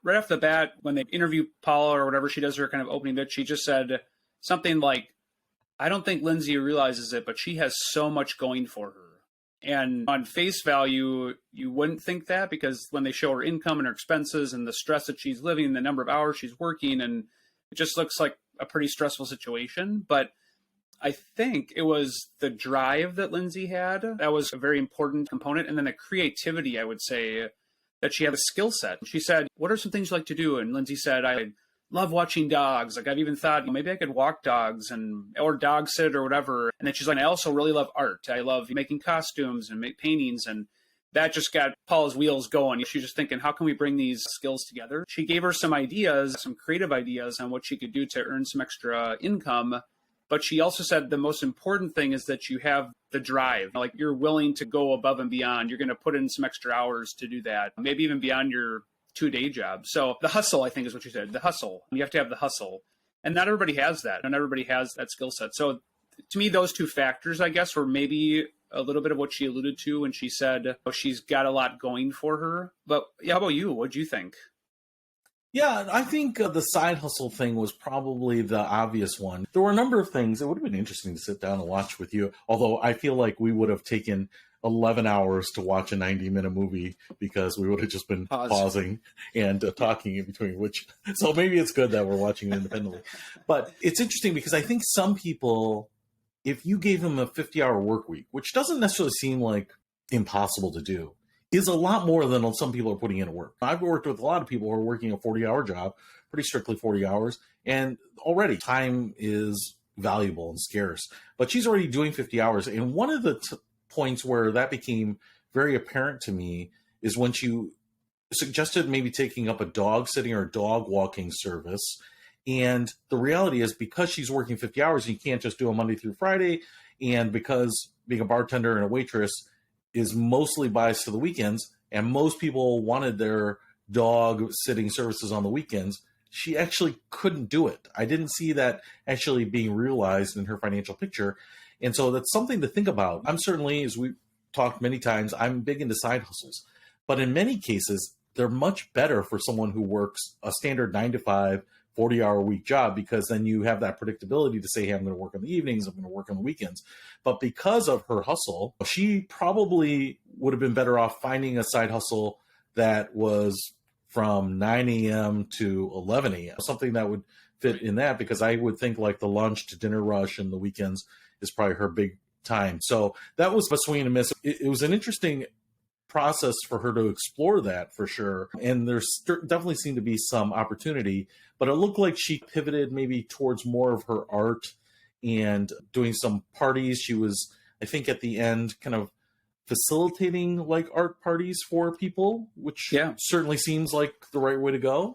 right off the bat, when they interview Paula or whatever she does her kind of opening bit, she just said something like, I don't think Lindsay realizes it, but she has so much going for her. And on face value, you wouldn't think that, because when they show her income and her expenses and the stress that she's living, the number of hours she's working, and it just looks like a pretty stressful situation. But I think it was the drive that Lindsay had that was a very important component. And then the creativity, I would say, that she had a skill set. She said, what are some things you like to do? And Lindsay said, I love watching dogs. Like, I've even thought maybe I could walk dogs or dog sit or whatever. And then she's like, I also really love art. I love making costumes and make paintings. And that just got Paula's wheels going. She's just thinking, how can we bring these skills together? She gave her some ideas, some creative ideas on what she could do to earn some extra income. But she also said the most important thing is that you have the drive. Like, you're willing to go above and beyond. You're going to put in some extra hours to do that, maybe even beyond your 2-day job. So the hustle, I think, is what you said. The hustle. You have to have the hustle. And not everybody has that. And not everybody has that skill set. So to me, those two factors, I guess, were maybe a little bit of what she alluded to when she said, oh, she's got a lot going for her. But yeah, how about you? What'd you think? Yeah, I think the side hustle thing was probably the obvious one. There were a number of things. It would have been interesting to sit down and watch with you, although I feel like we would have taken 11 hours to watch a 90-minute movie because we would have just been pausing and talking in between, so maybe it's good that we're watching it independently. But it's interesting because I think some people, if you gave them a 50-hour work week, which doesn't necessarily seem like impossible to do, is a lot more than some people are putting in at work. I've worked with a lot of people who are working a 40-hour job, pretty strictly 40 hours, and already time is valuable and scarce. But she's already doing 50 hours, and one of the points where that became very apparent to me is when she suggested maybe taking up a dog sitting or dog walking service. And the reality is, because she's working 50 hours, you can't just do a Monday through Friday, and because being a bartender and a waitress is mostly biased to the weekends, and most people wanted their dog sitting services on the weekends, she actually couldn't do it. I didn't see that actually being realized in her financial picture. And so that's something to think about. I'm certainly, as we've talked many times, I'm big into side hustles. But in many cases, they're much better for someone who works a standard 9-to-5, 40-hour week job, because then you have that predictability to say, hey, I'm going to work on the evenings, I'm going to work on the weekends. But because of her hustle, she probably would have been better off finding a side hustle that was from 9 a.m. to 11 a.m., something that would fit in that, because I would think like the lunch to dinner rush and the weekends is probably her big time. So that was a swing and a miss. It was an interesting process for her to explore that, for sure. And there's definitely seemed to be some opportunity, but it looked like she pivoted maybe towards more of her art and doing some parties. She was, I think, at the end kind of facilitating like art parties for people, which certainly seems like the right way to go.